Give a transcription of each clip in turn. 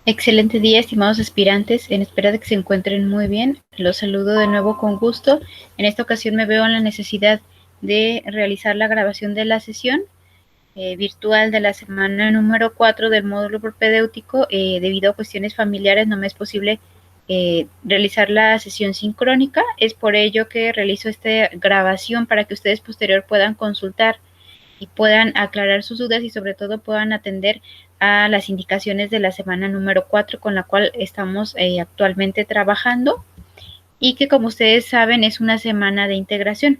Excelente día, estimados aspirantes. En espera de que se encuentren muy bien, los saludo de nuevo con gusto. En esta ocasión me veo en la necesidad de realizar la grabación de la sesión virtual de la semana número 4 del módulo propedéutico. Debido a cuestiones familiares no me es posible realizar la sesión sincrónica. Es por ello que realizo esta grabación para que ustedes posterior puedan consultar y puedan aclarar sus dudas y sobre todo puedan atender a las indicaciones de la semana número 4 con la cual estamos actualmente trabajando y que, como ustedes saben, es una semana de integración.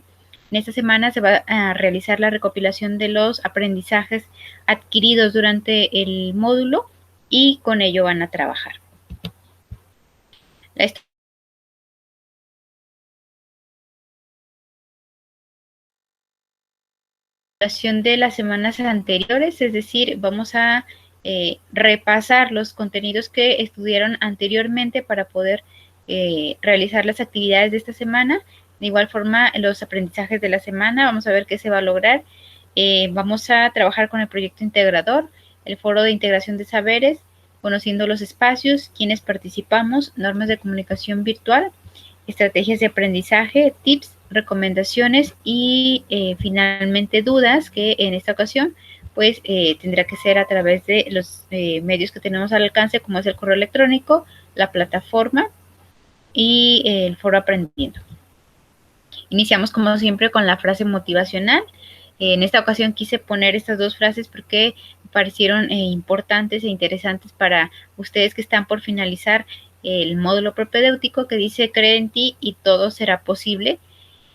En esta semana se va a realizar la recopilación de los aprendizajes adquiridos durante el módulo y con ello van a trabajar. La estructuración de las semanas anteriores, es decir, vamos a repasar los contenidos que estudiaron anteriormente para poder realizar las actividades de esta semana. De igual forma, los aprendizajes de la semana, vamos a ver qué se va a lograr. Vamos a trabajar con el proyecto integrador, el foro de integración de saberes, conociendo los espacios, quienes participamos, normas de comunicación virtual, estrategias de aprendizaje, tips, recomendaciones y finalmente dudas, que en esta ocasión pues tendrá que ser a través de los medios que tenemos al alcance, como es el correo electrónico, la plataforma y el foro aprendiendo. Iniciamos como siempre con la frase motivacional. En esta ocasión quise poner estas dos frases porque me parecieron importantes e interesantes para ustedes que están por finalizar el módulo propedéutico, que dice: cree en ti y todo será posible,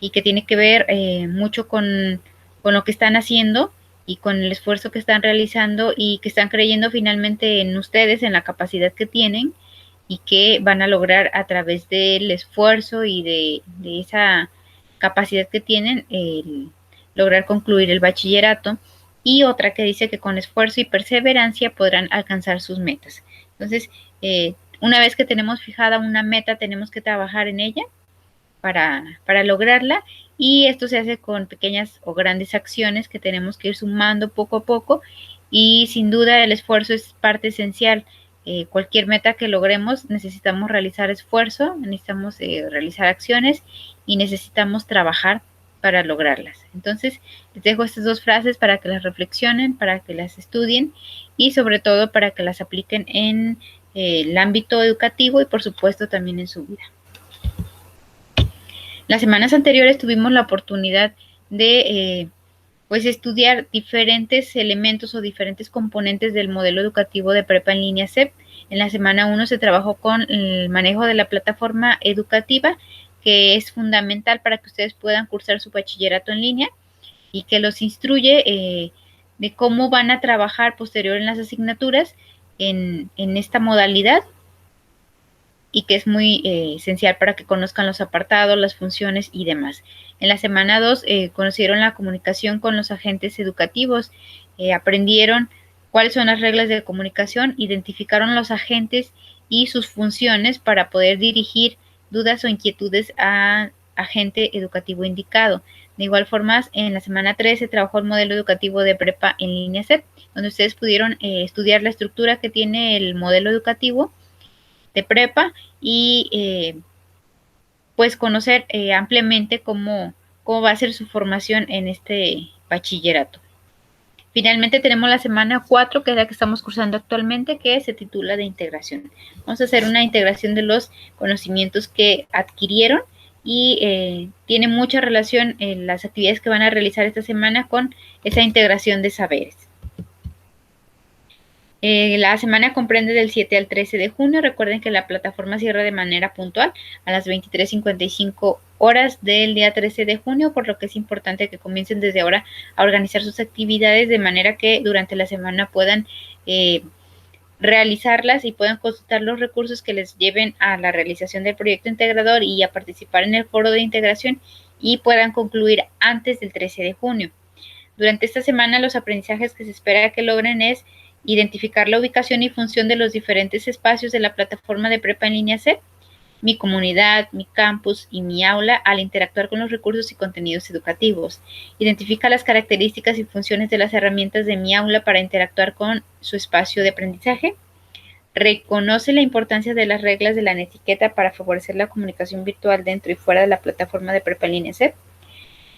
y que tiene que ver mucho con lo que están haciendo y con el esfuerzo que están realizando y que están creyendo finalmente en ustedes, en la capacidad que tienen y que van a lograr a través del esfuerzo y de esa capacidad que tienen lograr concluir el bachillerato. Y otra que dice que con esfuerzo y perseverancia podrán alcanzar sus metas. Entonces, una vez que tenemos fijada una meta, tenemos que trabajar en ella para lograrla, y esto se hace con pequeñas o grandes acciones que tenemos que ir sumando poco a poco, y sin duda el esfuerzo es parte esencial. Cualquier meta que logremos necesitamos realizar esfuerzo, necesitamos realizar acciones y necesitamos trabajar para lograrlas. Entonces, les dejo estas dos frases para que las reflexionen, para que las estudien y sobre todo para que las apliquen en el ámbito educativo y por supuesto también en su vida. Las semanas anteriores tuvimos la oportunidad de pues estudiar diferentes elementos o diferentes componentes del modelo educativo de prepa en línea CEP. En la semana 1 se trabajó con el manejo de la plataforma educativa, que es fundamental para que ustedes puedan cursar su bachillerato en línea y que los instruye de cómo van a trabajar posterior en las asignaturas en esta modalidad, y que es muy esencial para que conozcan los apartados, las funciones y demás. En la semana 2 conocieron la comunicación con los agentes educativos, aprendieron cuáles son las reglas de comunicación, identificaron los agentes y sus funciones para poder dirigir dudas o inquietudes a agente educativo indicado. De igual forma, en la semana 3 se trabajó el modelo educativo de prepa en línea CEP, donde ustedes pudieron estudiar la estructura que tiene el modelo educativo de prepa y pues conocer ampliamente cómo va a ser su formación en este bachillerato. Finalmente tenemos la semana 4, que es la que estamos cursando actualmente, que se titula de integración. Vamos a hacer una integración de los conocimientos que adquirieron y tiene mucha relación en las actividades que van a realizar esta semana con esa integración de saberes. La semana comprende del 7 al 13 de junio. Recuerden que la plataforma cierra de manera puntual a las 23:55 horas del día 13 de junio, por lo que es importante que comiencen desde ahora a organizar sus actividades de manera que durante la semana puedan realizarlas y puedan consultar los recursos que les lleven a la realización del proyecto integrador y a participar en el foro de integración, y puedan concluir antes del 13 de junio. Durante esta semana, los aprendizajes que se espera que logren es identificar la ubicación y función de los diferentes espacios de la plataforma de prepa en línea CEP, mi comunidad, mi campus y mi aula al interactuar con los recursos y contenidos educativos. Identifica las características y funciones de las herramientas de mi aula para interactuar con su espacio de aprendizaje. reconoce la importancia de las reglas de la netiqueta para favorecer la comunicación virtual dentro y fuera de la plataforma de Prepa en Línea CEP.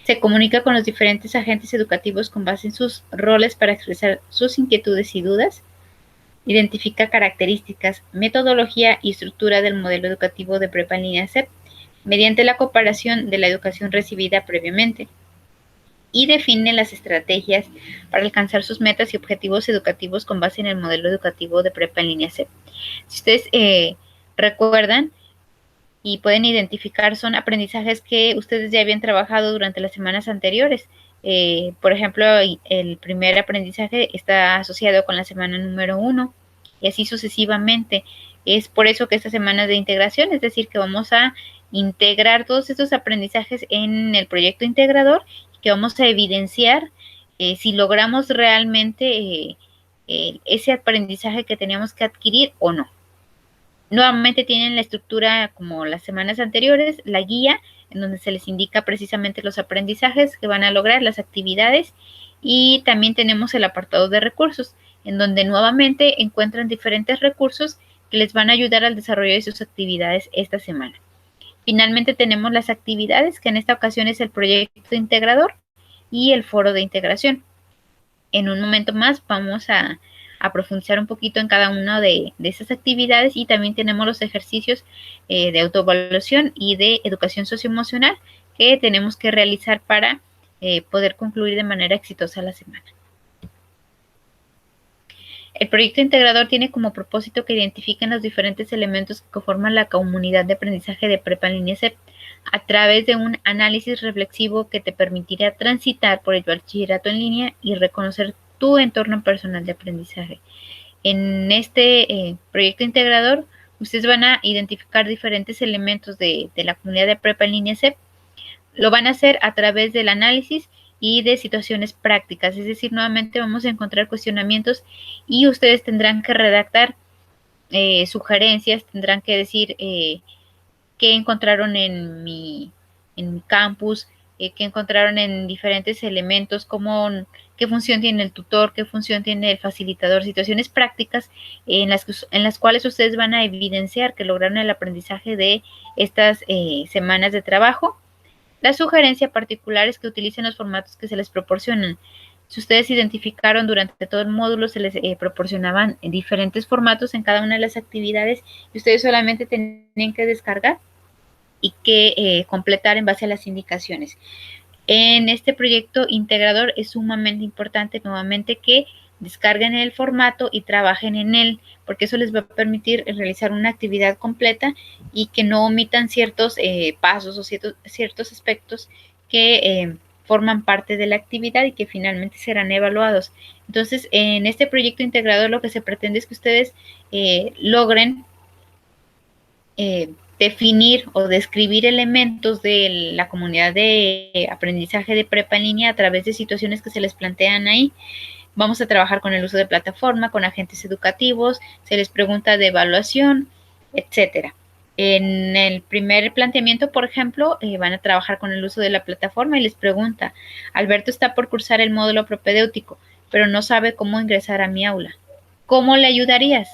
Se comunica con los diferentes agentes educativos con base en sus roles para expresar sus inquietudes y dudas. Identifica características, metodología y estructura del modelo educativo de Prepa en Línea CEP mediante la comparación de la educación recibida previamente. Y define las estrategias para alcanzar sus metas y objetivos educativos con base en el modelo educativo de Prepa en Línea CEP. Si ustedes recuerdan y pueden identificar, son aprendizajes que ustedes ya habían trabajado durante las semanas anteriores. Por ejemplo, el primer aprendizaje está asociado con la semana número 1 y así sucesivamente. Es por eso que esta semana es de integración, es decir, que vamos a integrar todos estos aprendizajes en el proyecto integrador, que vamos a evidenciar si logramos realmente ese aprendizaje que teníamos que adquirir o no. Nuevamente tienen la estructura como las semanas anteriores, la guía, en donde se les indica precisamente los aprendizajes que van a lograr, las actividades, y también tenemos el apartado de recursos, en donde nuevamente encuentran diferentes recursos que les van a ayudar al desarrollo de sus actividades esta semana. Finalmente tenemos las actividades, que en esta ocasión es el proyecto integrador y el foro de integración. En un momento más vamos a profundizar un poquito en cada una de esas actividades, y también tenemos los ejercicios de autoevaluación y de educación socioemocional que tenemos que realizar para poder concluir de manera exitosa la semana. El proyecto integrador tiene como propósito que identifiquen los diferentes elementos que conforman la comunidad de aprendizaje de Prepa en Línea CEP a través de un análisis reflexivo que te permitirá transitar por el bachillerato en línea y reconocer tu entorno personal de aprendizaje. En este proyecto integrador, ustedes van a identificar diferentes elementos de la comunidad de Prepa en Línea CEP. Lo van a hacer a través del análisis y de situaciones prácticas, es decir, nuevamente vamos a encontrar cuestionamientos y ustedes tendrán que redactar sugerencias, tendrán que decir qué encontraron en mi campus, qué encontraron en diferentes elementos, qué función tiene el tutor, qué función tiene el facilitador, situaciones prácticas en las cuales ustedes van a evidenciar que lograron el aprendizaje de estas semanas de trabajo. La sugerencia particular es que utilicen los formatos que se les proporcionan. Si ustedes identificaron durante todo el módulo, se les proporcionaban diferentes formatos en cada una de las actividades y ustedes solamente tenían que descargar y que completar en base a las indicaciones. En este proyecto integrador es sumamente importante nuevamente que descarguen el formato y trabajen en él, porque eso les va a permitir realizar una actividad completa y que no omitan ciertos pasos o ciertos aspectos que forman parte de la actividad y que finalmente serán evaluados. Entonces, en este proyecto integrador lo que se pretende es que ustedes logren definir o describir elementos de la comunidad de aprendizaje de Prepa en Línea a través de situaciones que se les plantean ahí. Vamos a trabajar con el uso de plataforma, con agentes educativos, se les pregunta de evaluación, etcétera. En el primer planteamiento, por ejemplo, van a trabajar con el uso de la plataforma y les pregunta, Alberto está por cursar el módulo propedéutico, pero no sabe cómo ingresar a mi aula. ¿Cómo le ayudarías?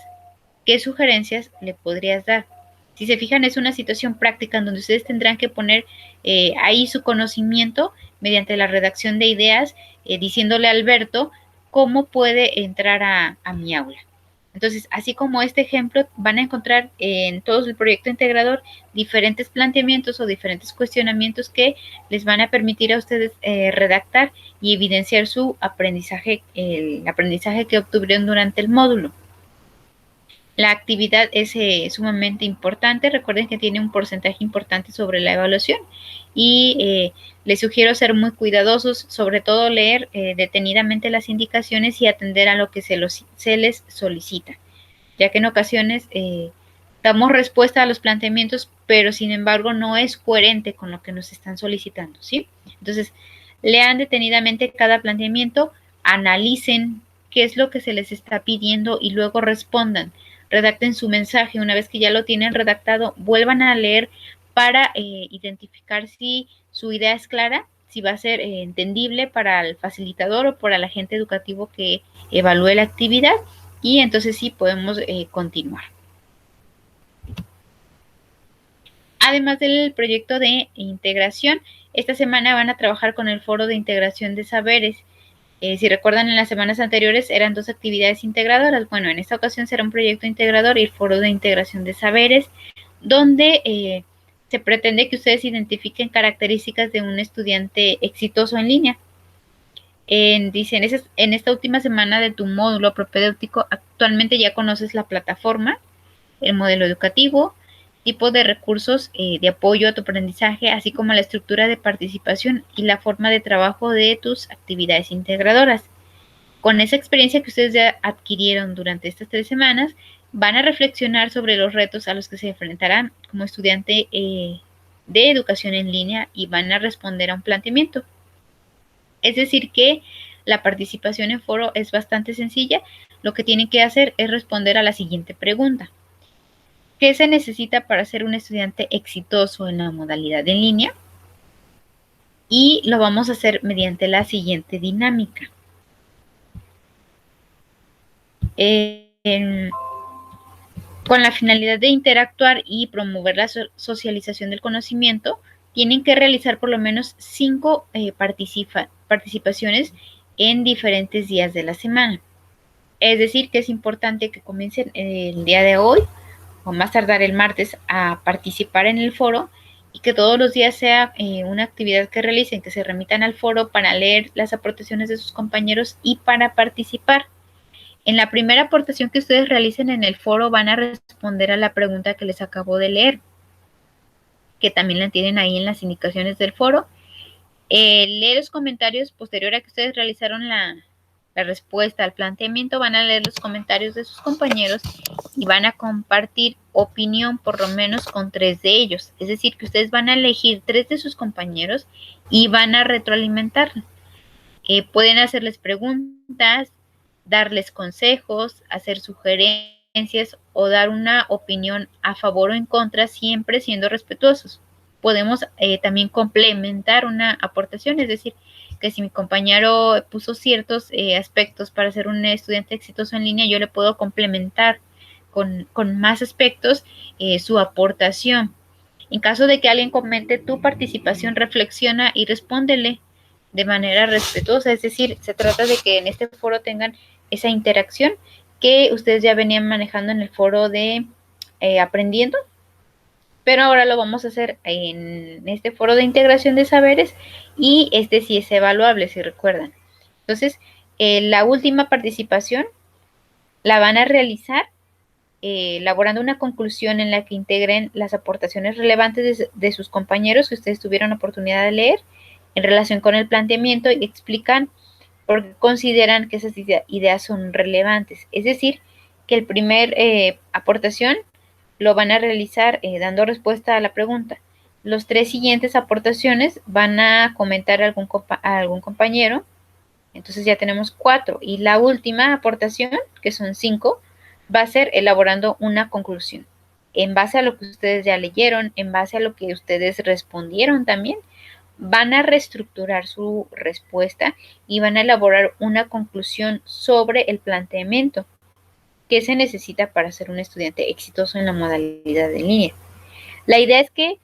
¿Qué sugerencias le podrías dar? Si se fijan, es una situación práctica en donde ustedes tendrán que poner ahí su conocimiento mediante la redacción de ideas, diciéndole a Alberto cómo puede entrar a mi aula. Entonces, así como este ejemplo, van a encontrar en todo el proyecto integrador diferentes planteamientos o diferentes cuestionamientos que les van a permitir a ustedes redactar y evidenciar su aprendizaje, el aprendizaje que obtuvieron durante el módulo. La actividad es sumamente importante. Recuerden que tiene un porcentaje importante sobre la evaluación y les sugiero ser muy cuidadosos, sobre todo leer detenidamente las indicaciones y atender a lo que se les solicita, ya que en ocasiones damos respuesta a los planteamientos, pero sin embargo no es coherente con lo que nos están solicitando, ¿sí? Entonces, lean detenidamente cada planteamiento, analicen qué es lo que se les está pidiendo y luego respondan. Redacten su mensaje. Una vez que ya lo tienen redactado, vuelvan a leer para identificar si su idea es clara, si va a ser entendible para el facilitador o para el agente educativo que evalúe la actividad, y entonces sí podemos continuar. Además del proyecto de integración, esta semana van a trabajar con el foro de integración de saberes. Si recuerdan, en las semanas anteriores eran 2 actividades integradoras. Bueno, en esta ocasión será un proyecto integrador y el foro de integración de saberes, donde se pretende que ustedes identifiquen características de un estudiante exitoso en línea. Dicen, en esta última semana de tu módulo propedéutico, actualmente ya conoces la plataforma, el modelo educativo, tipo de recursos de apoyo a tu aprendizaje, así como la estructura de participación y la forma de trabajo de tus actividades integradoras. Con esa experiencia que ustedes ya adquirieron durante estas 3 semanas, van a reflexionar sobre los retos a los que se enfrentarán como estudiante de educación en línea y van a responder a un planteamiento. Es decir que la participación en foro es bastante sencilla. Lo que tienen que hacer es responder a la siguiente pregunta. ¿Qué se necesita para ser un estudiante exitoso en la modalidad en línea? Y lo vamos a hacer mediante la siguiente dinámica. Con la finalidad de interactuar y promover la socialización del conocimiento, tienen que realizar por lo menos 5 participaciones en diferentes días de la semana. Es decir, que es importante que comiencen el día de hoy o más tardar el martes a participar en el foro y que todos los días sea una actividad que realicen, que se remitan al foro para leer las aportaciones de sus compañeros y para participar. En la primera aportación que ustedes realicen en el foro van a responder a la pregunta que les acabo de leer, que también la tienen ahí en las indicaciones del foro. Leer los comentarios posterior a que ustedes realizaron la respuesta al planteamiento, van a leer los comentarios de sus compañeros y van a compartir opinión por lo menos con 3 de ellos. Es decir, que ustedes van a elegir 3 de sus compañeros y van a retroalimentar. Pueden hacerles preguntas, darles consejos, hacer sugerencias o dar una opinión a favor o en contra, siempre siendo respetuosos. Podemos también complementar una aportación, es decir, que si mi compañero puso ciertos aspectos para ser un estudiante exitoso en línea, yo le puedo complementar con más aspectos su aportación. En caso de que alguien comente tu participación, reflexiona y respóndele de manera respetuosa, es decir, se trata de que en este foro tengan esa interacción que ustedes ya venían manejando en el foro de aprendiendo, pero ahora lo vamos a hacer en este foro de integración de saberes y este sí es evaluable, si recuerdan. Entonces, la última participación la van a realizar elaborando una conclusión en la que integren las aportaciones relevantes de sus compañeros que ustedes tuvieron oportunidad de leer en relación con el planteamiento y explican por qué consideran que esas ideas son relevantes. Es decir, que el primer aportación lo van a realizar dando respuesta a la pregunta. Los 3 siguientes aportaciones van a comentar a algún compañero, entonces ya tenemos 4. Y la última aportación, que son 5, va a ser elaborando una conclusión. En base a lo que ustedes ya leyeron, en base a lo que ustedes respondieron también, van a reestructurar su respuesta y van a elaborar una conclusión sobre el planteamiento que se necesita para ser un estudiante exitoso en la modalidad en línea. La idea es que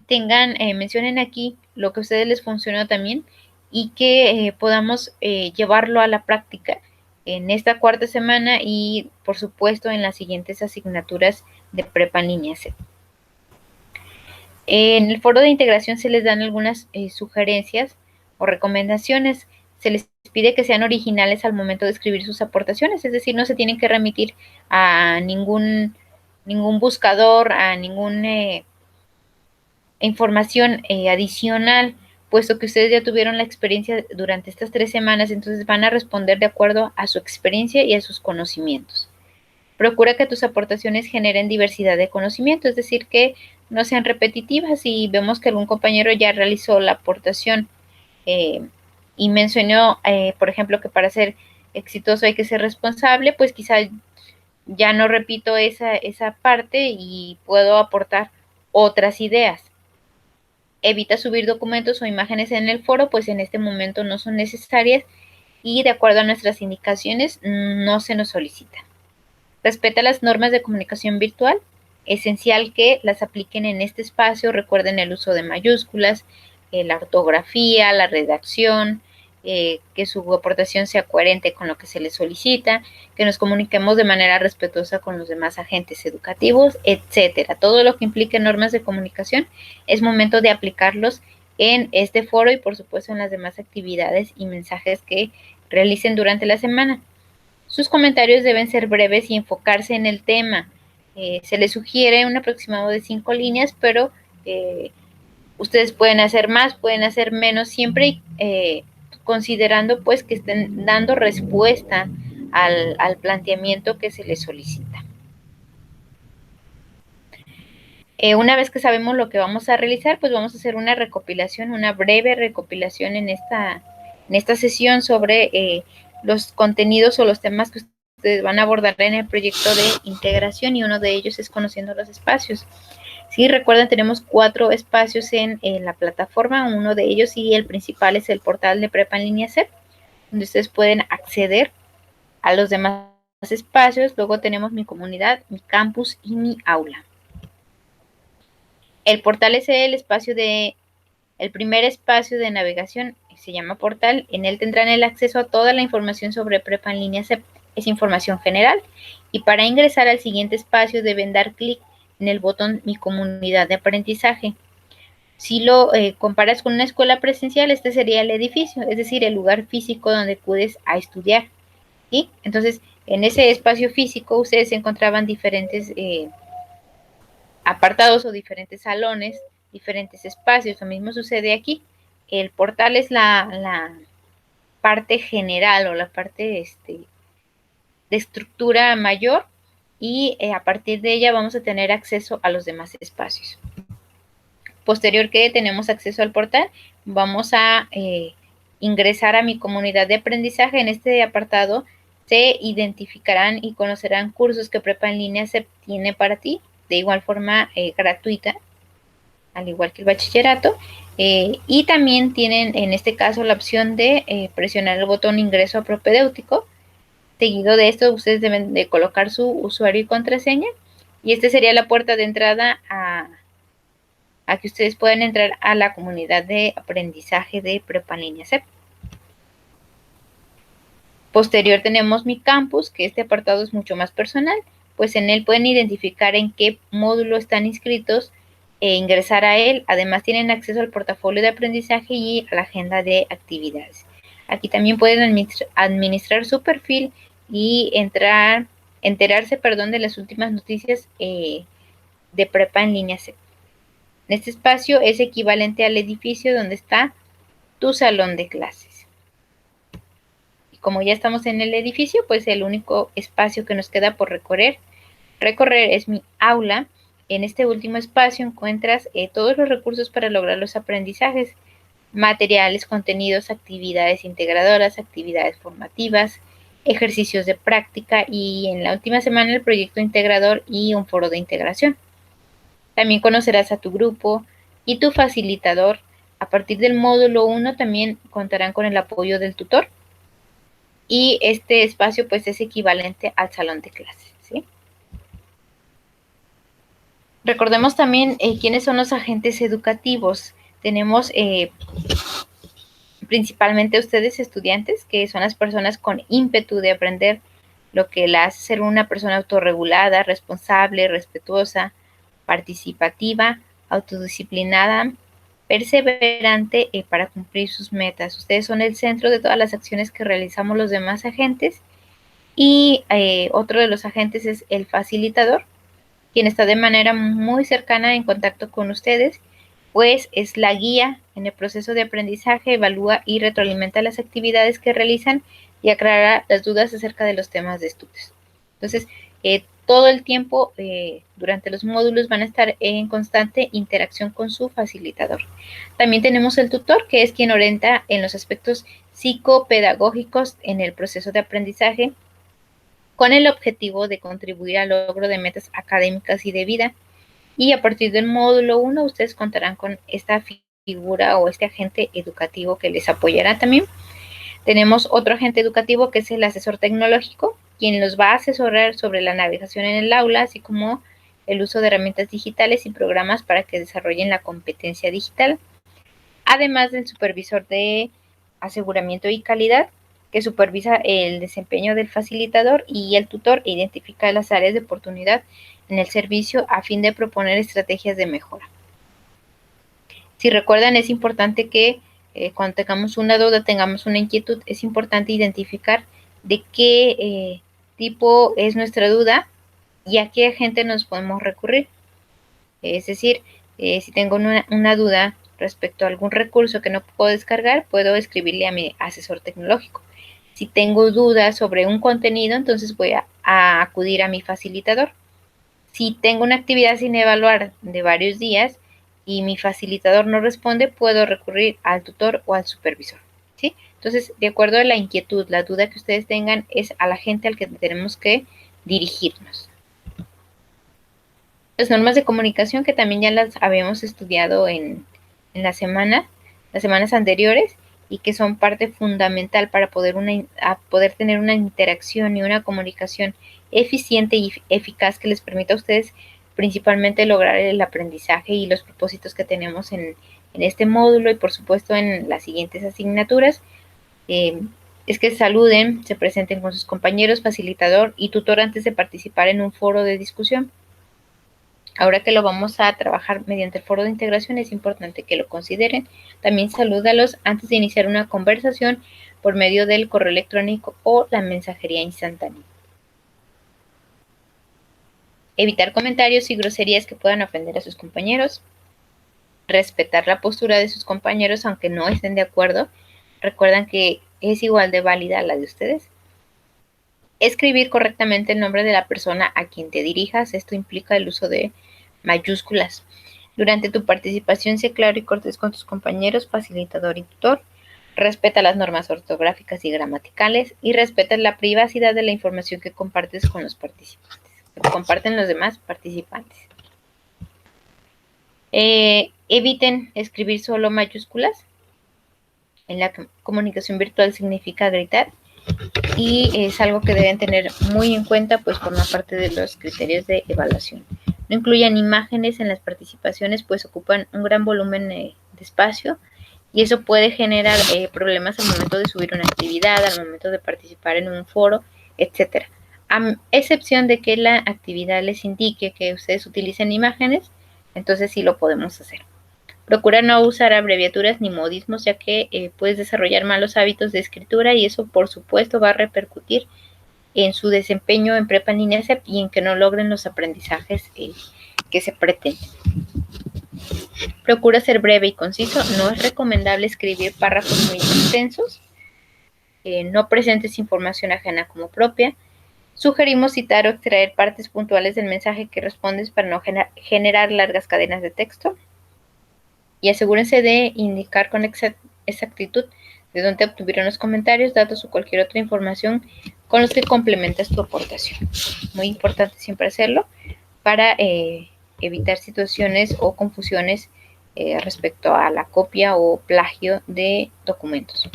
mencionen aquí lo que a ustedes les funcionó también y que podamos llevarlo a la práctica en esta 4ª semana y, por supuesto, en las siguientes asignaturas de prepa en línea C. En el foro de integración se les dan algunas sugerencias o recomendaciones. Se les pide que sean originales al momento de escribir sus aportaciones, es decir, no se tienen que remitir a ningún buscador, a ninguna información adicional, puesto que ustedes ya tuvieron la experiencia durante estas 3 semanas, entonces van a responder de acuerdo a su experiencia y a sus conocimientos. Procura que tus aportaciones generen diversidad de conocimiento, es decir, que no sean repetitivas. Si vemos que algún compañero ya realizó la aportación y mencionó, por ejemplo, que para ser exitoso hay que ser responsable, pues quizá ya no repito esa parte y puedo aportar otras ideas. Evita subir documentos o imágenes en el foro, pues en este momento no son necesarias y de acuerdo a nuestras indicaciones no se nos solicita. Respeta las normas de comunicación virtual. Esencial que las apliquen en este espacio. Recuerden el uso de mayúsculas, la ortografía, la redacción, que su aportación sea coherente con lo que se les solicita, que nos comuniquemos de manera respetuosa con los demás agentes educativos, etcétera. Todo lo que implique normas de comunicación es momento de aplicarlos en este foro y por supuesto en las demás actividades y mensajes que realicen durante la semana. Sus comentarios deben ser breves y enfocarse en el tema. Se les sugiere un aproximado de 5 líneas, pero ustedes pueden hacer más, pueden hacer menos, siempre considerando pues que estén dando respuesta al planteamiento que se les solicita. Una vez que sabemos lo que vamos a realizar, pues vamos a hacer una recopilación, una breve recopilación en esta sesión sobre los contenidos o los temas que ustedes van a abordar en el proyecto de integración, y uno de ellos es conociendo los espacios. Sí, recuerden, tenemos 4 espacios en la plataforma, uno de ellos y el principal es el portal de Prepa en Línea CEP, donde ustedes pueden acceder a los demás espacios. Luego tenemos mi comunidad, mi campus y mi aula. El portal es el primer espacio de navegación, se llama portal. En él tendrán el acceso a toda la información sobre Prepa en Línea CEP. Es información general, y para ingresar al siguiente espacio deben dar clic en el botón Mi comunidad de aprendizaje. Si lo comparas con una escuela presencial, este sería el edificio, es decir, el lugar físico donde acudes a estudiar, ¿sí? Entonces, en ese espacio físico ustedes encontraban diferentes apartados o diferentes salones, diferentes espacios. Lo mismo sucede aquí. El portal es la parte general o la parte de estructura mayor, y a partir de ella vamos a tener acceso a los demás espacios. Posterior que tenemos acceso al portal, vamos a ingresar a mi comunidad de aprendizaje. En este apartado se identificarán y conocerán cursos que Prepa en Línea se tiene para ti, de igual forma gratuita, al igual que el bachillerato, y también tienen en este caso la opción de presionar el botón ingreso a propedéutico. Seguido de esto, ustedes deben de colocar su usuario y contraseña, y esta sería la puerta de entrada a que ustedes puedan entrar a la comunidad de aprendizaje de Prepa en Línea CEP. Posterior tenemos mi campus, que este apartado es mucho más personal, pues en él pueden identificar en qué módulo están inscritos e ingresar a él. Además tienen acceso al portafolio de aprendizaje y a la agenda de actividades. Aquí también pueden administrar su perfil y enterarse de las últimas noticias de Prepa en Línea CEP. Este espacio es equivalente al edificio donde está tu salón de clases. Y como ya estamos en el edificio, pues el único espacio que nos queda por recorrer es mi aula. En este último espacio encuentras todos los recursos para lograr los aprendizajes, materiales, contenidos, actividades integradoras, actividades formativas, ejercicios de práctica, y en la última semana el proyecto integrador y un foro de integración. También conocerás a tu grupo y tu facilitador. A partir del módulo 1 también contarán con el apoyo del tutor, y este espacio pues es equivalente al salón de clases, ¿sí? Recordemos también quiénes son los agentes educativos. Tenemos principalmente ustedes, estudiantes, que son las personas con ímpetu de aprender, lo que la hace ser una persona autorregulada, responsable, respetuosa, participativa, autodisciplinada, perseverante para cumplir sus metas. Ustedes son el centro de todas las acciones que realizamos los demás agentes, y otro de los agentes es el facilitador, quien está de manera muy cercana en contacto con ustedes, pues es la guía en el proceso de aprendizaje, evalúa y retroalimenta las actividades que realizan y aclarará las dudas acerca de los temas de estudios. Entonces, todo el tiempo durante los módulos van a estar en constante interacción con su facilitador. También tenemos el tutor, que es quien orienta en los aspectos psicopedagógicos en el proceso de aprendizaje, con el objetivo de contribuir al logro de metas académicas y de vida. Y a partir del módulo 1 ustedes contarán con esta figura o este agente educativo que les apoyará también. Tenemos otro agente educativo que es el asesor tecnológico, quien nos va a asesorar sobre la navegación en el aula, así como el uso de herramientas digitales y programas para que desarrollen la competencia digital. Además del supervisor de aseguramiento y calidad, que supervisa el desempeño del facilitador, y el tutor identifica las áreas de oportunidad en el servicio a fin de proponer estrategias de mejora. Si recuerdan, es importante que cuando tengamos una duda, tengamos una inquietud, es importante identificar de qué tipo es nuestra duda y a qué agente nos podemos recurrir. Es decir, si tengo una duda respecto a algún recurso que no puedo descargar, puedo escribirle a mi asesor tecnológico. Si tengo dudas sobre un contenido, entonces voy a acudir a mi facilitador. Si tengo una actividad sin evaluar de varios días y mi facilitador no responde, puedo recurrir al tutor o al supervisor, ¿sí? Entonces, de acuerdo a la inquietud, la duda que ustedes tengan, es a la gente al que tenemos que dirigirnos. Las normas de comunicación, que también ya las habíamos estudiado en las semanas anteriores, y que son parte fundamental para poder tener una interacción y una comunicación eficiente y eficaz que les permita a ustedes principalmente lograr el aprendizaje y los propósitos que tenemos en este módulo y por supuesto en las siguientes asignaturas. Es que saluden, se presenten con sus compañeros, facilitador y tutor antes de participar en un foro de discusión. Ahora que lo vamos a trabajar mediante el foro de integración, es importante que lo consideren. También salúdalos antes de iniciar una conversación por medio del correo electrónico o la mensajería instantánea. Evitar comentarios y groserías que puedan ofender a sus compañeros. Respetar la postura de sus compañeros aunque no estén de acuerdo. Recuerdan que es igual de válida la de ustedes. Escribir correctamente el nombre de la persona a quien te dirijas. Esto implica el uso de mayúsculas. Durante tu participación, sé claro y cortés con tus compañeros, facilitador y tutor. Respeta las normas ortográficas y gramaticales y respeta la privacidad de la información que compartes con los participantes, que comparten los demás participantes. Eviten escribir solo mayúsculas. En la comunicación virtual significa gritar, y es algo que deben tener muy en cuenta, pues forma parte de los criterios de evaluación. No incluyan imágenes en las participaciones, pues ocupan un gran volumen de espacio, y eso puede generar problemas al momento de subir una actividad, al momento de participar en un foro, etcétera. A excepción de que la actividad les indique que ustedes utilicen imágenes, entonces sí lo podemos hacer. Procura no usar abreviaturas ni modismos, ya que puedes desarrollar malos hábitos de escritura, y eso por supuesto va a repercutir en su desempeño en prepa en línea CEP y en que no logren los aprendizajes que se pretenden. Procura ser breve y conciso. No es recomendable escribir párrafos muy extensos. No presentes información ajena como propia. Sugerimos citar o extraer partes puntuales del mensaje que respondes para no generar largas cadenas de texto. Y asegúrense de indicar con exactitud de dónde obtuvieron los comentarios, datos o cualquier otra información con los que complementas tu aportación. Muy importante siempre hacerlo para evitar situaciones o confusiones respecto a la copia o plagio de documentos.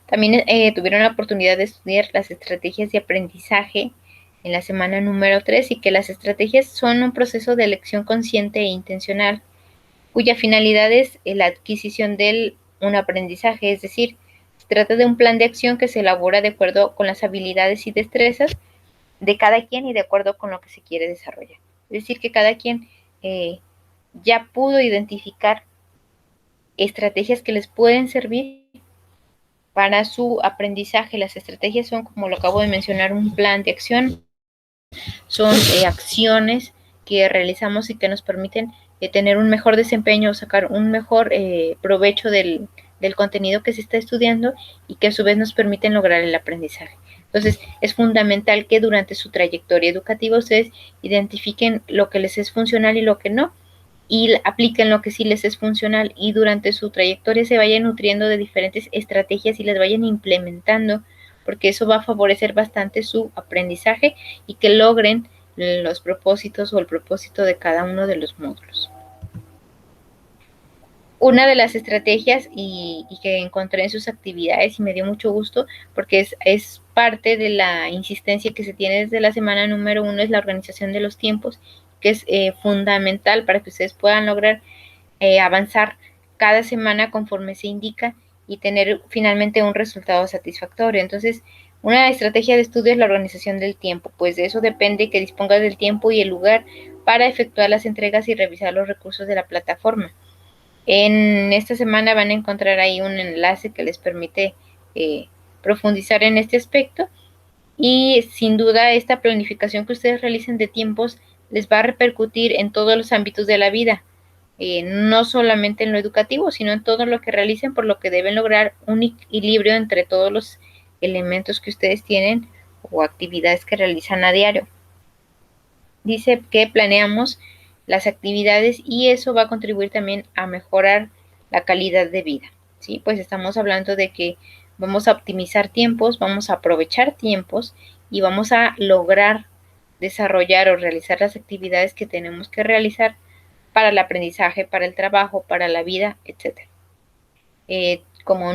También tuvieron la oportunidad de estudiar las estrategias de aprendizaje en la semana número 3, y que las estrategias son un proceso de elección consciente e intencional, cuya finalidad es la adquisición de un aprendizaje, es decir, se trata de un plan de acción que se elabora de acuerdo con las habilidades y destrezas de cada quien y de acuerdo con lo que se quiere desarrollar. Es decir, que cada quien ya pudo identificar estrategias que les pueden servir para su aprendizaje. Las estrategias son, como lo acabo de mencionar, un plan de acción. Son acciones que realizamos y que nos permiten tener un mejor desempeño, sacar un mejor provecho del contenido que se está estudiando, y que a su vez nos permiten lograr el aprendizaje. Entonces, es fundamental que durante su trayectoria educativa ustedes identifiquen lo que les es funcional y lo que no, y apliquen lo que sí les es funcional, y durante su trayectoria se vayan nutriendo de diferentes estrategias y las vayan implementando, porque eso va a favorecer bastante su aprendizaje y que logren los propósitos o el propósito de cada uno de los módulos. Una de las estrategias y que encontré en sus actividades y me dio mucho gusto porque es parte de la insistencia que se tiene desde la semana número 1 es la organización de los tiempos, que es fundamental para que ustedes puedan lograr avanzar cada semana conforme se indica y tener finalmente un resultado satisfactorio. Entonces, una estrategia de estudio es la organización del tiempo, pues de eso depende que dispongas del tiempo y el lugar para efectuar las entregas y revisar los recursos de la plataforma. En esta semana van a encontrar ahí un enlace que les permite profundizar en este aspecto y sin duda esta planificación que ustedes realicen de tiempos les va a repercutir en todos los ámbitos de la vida, no solamente en lo educativo, sino en todo lo que realicen, por lo que deben lograr un equilibrio entre todos los elementos que ustedes tienen o actividades que realizan a diario. Dice que planeamos las actividades y eso va a contribuir también a mejorar la calidad de vida, ¿sí? Pues estamos hablando de que vamos a optimizar tiempos, vamos a aprovechar tiempos y vamos a lograr desarrollar o realizar las actividades que tenemos que realizar para el aprendizaje, para el trabajo, para la vida, etc. Como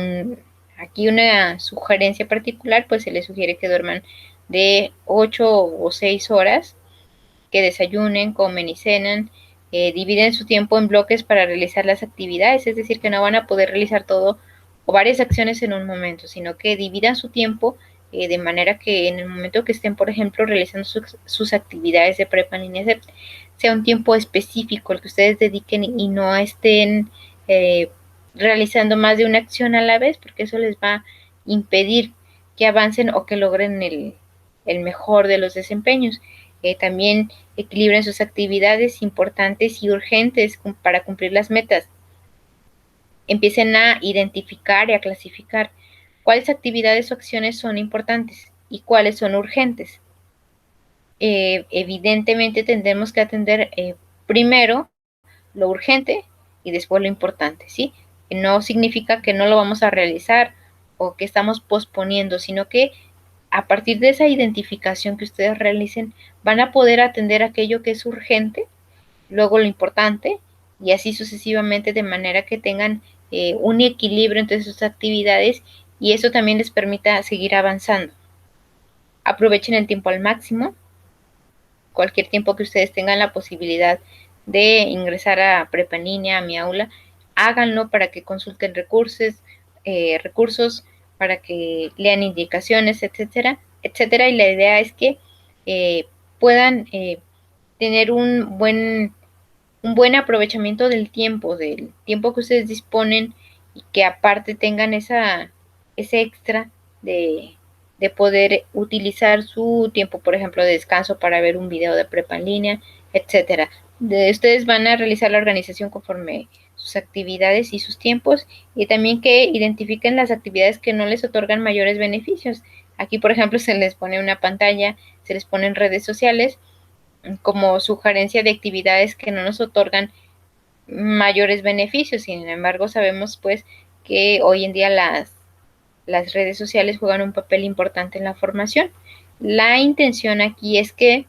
aquí una sugerencia particular, pues se les sugiere que duerman de 8 o 6 horas, que desayunen, comen y cenan, dividen su tiempo en bloques para realizar las actividades, es decir, que no van a poder realizar todo o varias acciones en un momento, sino que dividan su tiempo de manera que en el momento que estén, por ejemplo, realizando sus actividades de prepa en línea, sea un tiempo específico el que ustedes dediquen y no estén realizando más de una acción a la vez, porque eso les va a impedir que avancen o que logren el mejor de los desempeños. También equilibren sus actividades importantes y urgentes para cumplir las metas. Empiecen a identificar y a clasificar cuáles actividades o acciones son importantes y cuáles son urgentes. Evidentemente tendremos que atender primero lo urgente y después lo importante, ¿sí? No significa que no lo vamos a realizar o que estamos posponiendo, sino que a partir de esa identificación que ustedes realicen, van a poder atender aquello que es urgente, luego lo importante, y así sucesivamente, de manera que tengan un equilibrio entre sus actividades y eso también les permita seguir avanzando. Aprovechen el tiempo al máximo, cualquier tiempo que ustedes tengan la posibilidad de ingresar a prepa en línea, a mi aula, háganlo para que consulten recursos, para que lean indicaciones, etcétera, etcétera. Y la idea es que puedan tener un buen aprovechamiento del tiempo que ustedes disponen y que aparte tengan ese extra de poder utilizar su tiempo, por ejemplo, de descanso para ver un video de prepa en línea, etcétera. Ustedes van a realizar la organización conforme sus actividades y sus tiempos y también que identifiquen las actividades que no les otorgan mayores beneficios. Aquí, por ejemplo, se les pone una pantalla, se les ponen redes sociales como sugerencia de actividades que no nos otorgan mayores beneficios. Sin embargo, sabemos pues que hoy en día las redes sociales juegan un papel importante en la formación. La intención aquí es que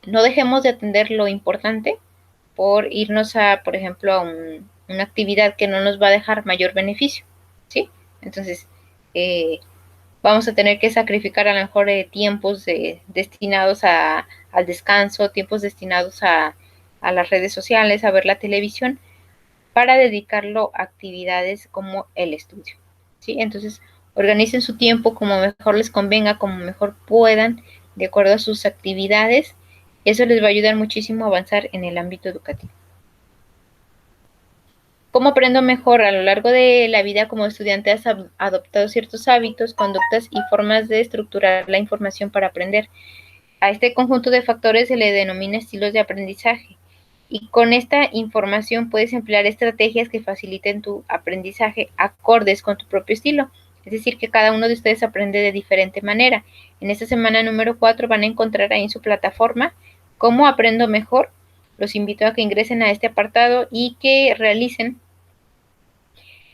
no dejemos de atender lo importante por irnos a, por ejemplo, a una actividad que no nos va a dejar mayor beneficio, ¿sí? Entonces, vamos a tener que sacrificar a lo mejor tiempos destinados al descanso, tiempos destinados a las redes sociales, a ver la televisión, para dedicarlo a actividades como el estudio, ¿sí? Entonces, organicen su tiempo como mejor les convenga, como mejor puedan, de acuerdo a sus actividades. Eso les va a ayudar muchísimo a avanzar en el ámbito educativo. ¿Cómo aprendo mejor? A lo largo de la vida como estudiante has adoptado ciertos hábitos, conductas y formas de estructurar la información para aprender. A este conjunto de factores se le denomina estilos de aprendizaje. Y con esta información puedes emplear estrategias que faciliten tu aprendizaje acordes con tu propio estilo. Es decir, que cada uno de ustedes aprende de diferente manera. En esta semana número 4 van a encontrar ahí en su plataforma cómo aprendo mejor. Los invito a que ingresen a este apartado y que realicen.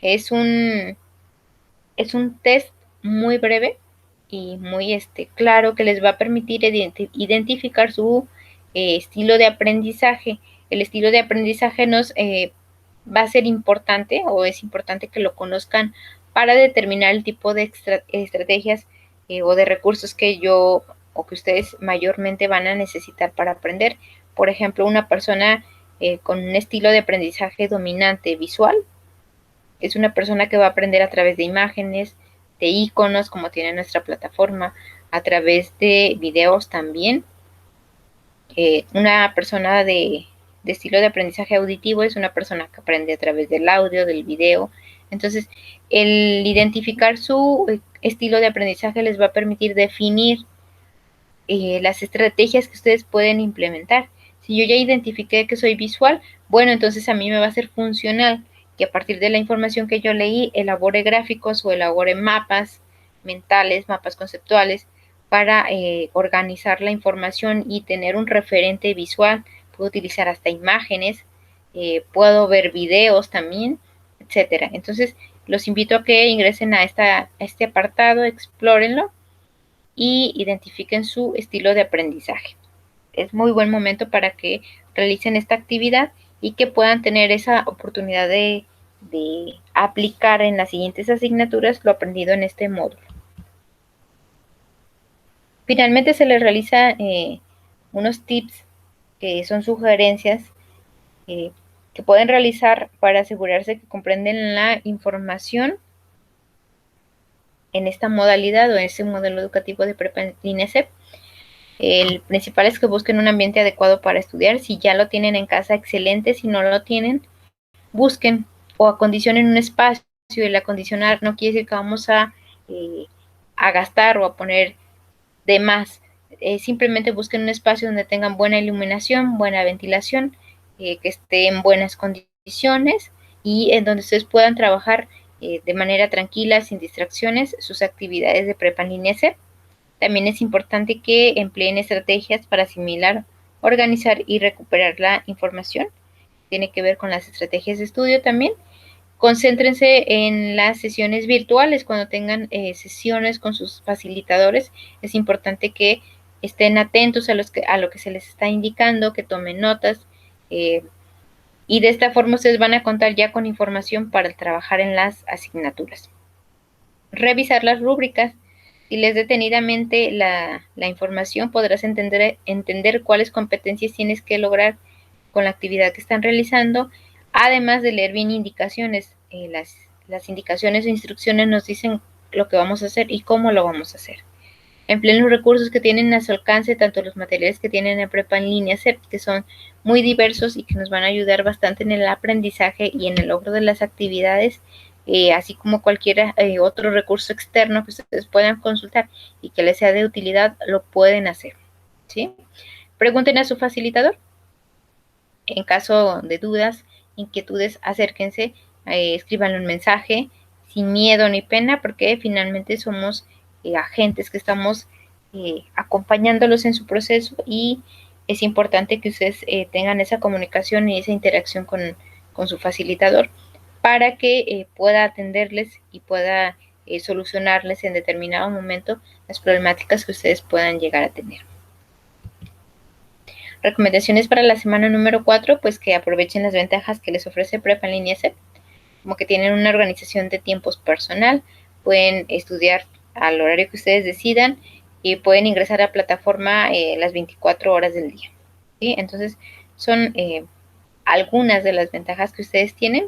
Es un test muy breve y muy claro que les va a permitir identificar su estilo de aprendizaje. El estilo de aprendizaje nos va a ser importante o es importante que lo conozcan para determinar el tipo de estrategias o de recursos que yo o que ustedes mayormente van a necesitar para aprender. Por ejemplo, una persona con un estilo de aprendizaje dominante visual es una persona que va a aprender a través de imágenes, de iconos, como tiene nuestra plataforma, a través de videos también. Una persona de estilo de aprendizaje auditivo es una persona que aprende a través del audio, del video. Entonces, el identificar su estilo de aprendizaje les va a permitir definir las estrategias que ustedes pueden implementar. Si yo ya identifiqué que soy visual, bueno, entonces a mí me va a ser funcional que a partir de la información que yo leí elabore gráficos o elabore mapas mentales, mapas conceptuales para organizar la información y tener un referente visual. Puedo utilizar hasta imágenes, puedo ver videos también, etcétera. Entonces, los invito a que ingresen a este apartado, explórenlo y identifiquen su estilo de aprendizaje. Es muy buen momento para que realicen esta actividad y que puedan tener esa oportunidad de aplicar en las siguientes asignaturas lo aprendido en este módulo. Finalmente se les realiza unos tips que son sugerencias que pueden realizar para asegurarse que comprenden la información en esta modalidad o en este modelo educativo de prepa en línea CEP. El principal es que busquen un ambiente adecuado para estudiar. Si ya lo tienen en casa, excelente. Si no lo tienen, busquen o acondicionen un espacio. El acondicionar no quiere decir que vamos a gastar o a poner de más. Simplemente busquen un espacio donde tengan buena iluminación, buena ventilación, que esté en buenas condiciones y en donde ustedes puedan trabajar de manera tranquila, sin distracciones, sus actividades de prepa en línea CEP. También es importante que empleen estrategias para asimilar, organizar y recuperar la información. Tiene que ver con las estrategias de estudio también. Concéntrense en las sesiones virtuales cuando tengan sesiones con sus facilitadores. Es importante que estén atentos a lo que se les está indicando, que tomen notas y de esta forma ustedes van a contar ya con información para trabajar en las asignaturas. Revisar las rúbricas. Si lees detenidamente la información, podrás entender cuáles competencias tienes que lograr con la actividad que están realizando, además de leer bien indicaciones. Las indicaciones e instrucciones nos dicen lo que vamos a hacer y cómo lo vamos a hacer. Empleen los recursos que tienen a su alcance, tanto los materiales que tienen en prepa en línea CEP, que son muy diversos y que nos van a ayudar bastante en el aprendizaje y en el logro de las actividades, así como cualquier otro recurso externo que ustedes puedan consultar y que les sea de utilidad, lo pueden hacer, ¿sí? Pregunten a su facilitador. En caso de dudas, inquietudes, acérquense, escríbanle un mensaje sin miedo ni pena, porque finalmente somos agentes que estamos acompañándolos en su proceso y es importante que ustedes tengan esa comunicación y esa interacción con su facilitador para que pueda atenderles y pueda solucionarles en determinado momento las problemáticas que ustedes puedan llegar a tener. Recomendaciones para la semana número 4, pues que aprovechen las ventajas que les ofrece Prepa en línea CEP, como que tienen una organización de tiempos personal, pueden estudiar al horario que ustedes decidan y pueden ingresar a la plataforma las 24 horas del día, ¿sí? Entonces, son algunas de las ventajas que ustedes tienen.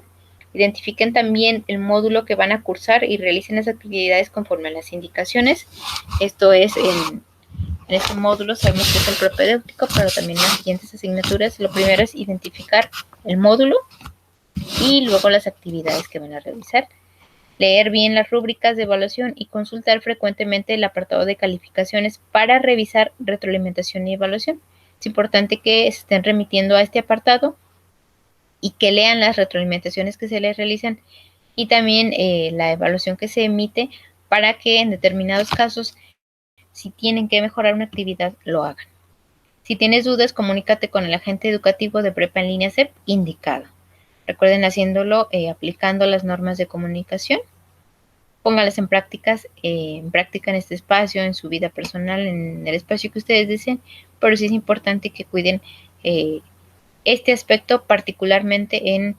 Identifiquen también el módulo que van a cursar y realicen las actividades conforme a las indicaciones. Esto es en este módulo sabemos que es el propedéutico, pero también en las siguientes asignaturas. Lo primero es identificar el módulo y luego las actividades que van a realizar. Leer bien las rúbricas de evaluación y consultar frecuentemente el apartado de calificaciones para revisar retroalimentación y evaluación. Es importante que se estén remitiendo a este apartado y que lean las retroalimentaciones que se les realizan y también la evaluación que se emite para que en determinados casos, si tienen que mejorar una actividad, lo hagan. Si tienes dudas, comunícate con el agente educativo de prepa en línea CEP indicado. Recuerden haciéndolo, aplicando las normas de comunicación. Póngalas en práctica en este espacio, en su vida personal, en el espacio que ustedes deseen, pero sí es importante que cuiden este aspecto particularmente en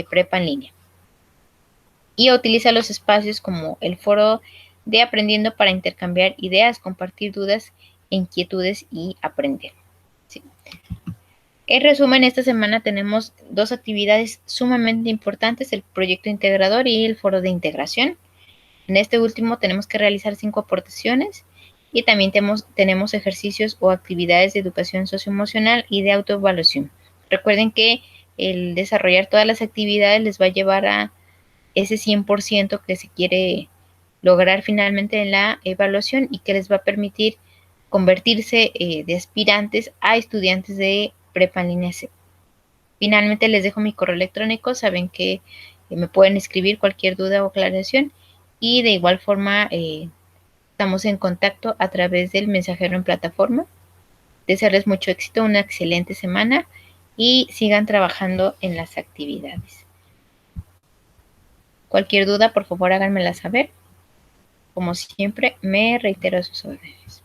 prepa en línea. Y utiliza los espacios como el foro de aprendiendo para intercambiar ideas, compartir dudas, inquietudes y aprender. ¿Sí? En resumen, esta semana tenemos dos actividades sumamente importantes, el proyecto integrador y el foro de integración. En este último tenemos que realizar 5 aportaciones y también tenemos ejercicios o actividades de educación socioemocional y de autoevaluación. Recuerden que el desarrollar todas las actividades les va a llevar a ese 100% que se quiere lograr finalmente en la evaluación y que les va a permitir convertirse de aspirantes a estudiantes de prepa en línea C. Finalmente les dejo mi correo electrónico, saben que me pueden escribir cualquier duda o aclaración y de igual forma estamos en contacto a través del mensajero en plataforma. Desearles mucho éxito, una excelente semana y sigan trabajando en las actividades. Cualquier duda, por favor, háganmela saber. Como siempre, me reitero a sus órdenes.